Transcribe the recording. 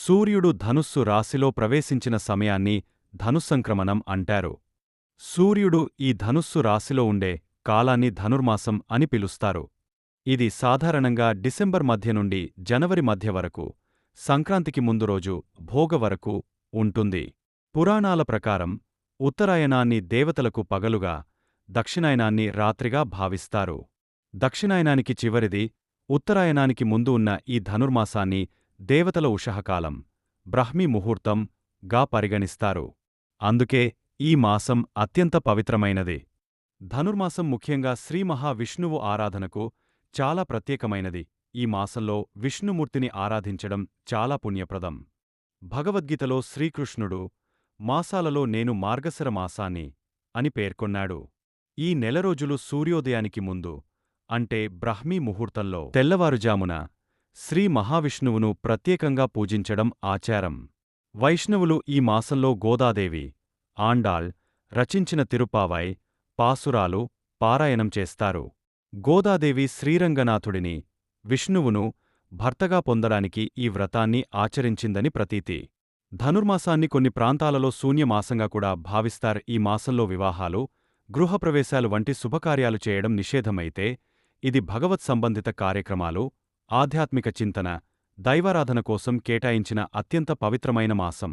సూర్యుడు ధనుస్సు రాశిలో ప్రవేశించిన సమయాన్ని ధనుస్సంక్రమణం అంటారు. సూర్యుడు ఈ ధనుస్సు రాశిలో ఉండే కాలాన్ని ధనుర్మాసం అని పిలుస్తారు. ఇది సాధారణంగా డిసెంబర్ మధ్య నుండి జనవరి మధ్య వరకు, సంక్రాంతికి ముందు రోజు భోగ వరకు ఉంటుంది. పురాణాల ప్రకారం ఉత్తరాయణాన్ని దేవతలకు పగలుగా, దక్షిణాయనాన్ని రాత్రిగా భావిస్తారు. దక్షిణాయనానికి చివరిది, ఉత్తరాయణానికి ముందు ఉన్న ఈ ధనుర్మాసాన్ని దేవతల ఉషఃకాలం, బ్రాహ్మీ ముహూర్తం గా పరిగణిస్తారు. అందుకే ఈ మాసం అత్యంత పవిత్రమైనది. ధనుర్మాసం ముఖ్యంగా శ్రీ మహావిష్ణువు ఆరాధనకు చాలా ప్రత్యేకమైనది. ఈ మాసంలో విష్ణుమూర్తిని ఆరాధించడం చాలా పుణ్యప్రదం. భగవద్గీతలో శ్రీకృష్ణుడు మాసాలలో నేను మార్గశిర మాసాన్ని అని పేర్కొన్నాడు. ఈ నెల రోజులు సూర్యోదయానికి ముందు, అంటే బ్రాహ్మీ ముహూర్తంలో తెల్లవారుజామున శ్రీ మహావిష్ణువును ప్రత్యేకంగా పూజించడం ఆచారం. వైష్ణవులు ఈ మాసంలో గోదాదేవి, ఆండాళ్ రచించిన తిరుప్పావై పాసురాలు పారాయణం చేస్తారు. గోదాదేవి శ్రీరంగనాథుడిని, విష్ణువును భర్తగా పొందడానికి ఈ వ్రతాన్ని ఆచరించిందని ప్రతీతి. ధనుర్మాసాన్ని కొన్ని ప్రాంతాలలో శూన్యమాసంగా కూడా భావిస్తారు. ఈ మాసంలో వివాహాలు, గృహప్రవేశాలు వంటి శుభకార్యాలు చేయడం నిషేధమైతే, ఇది భగవత్ సంబంధిత కార్యక్రమాలు, ఆధ్యాత్మిక చింతన, దైవారాధన కోసం కేటాయించిన అత్యంత పవిత్రమైన మాసం.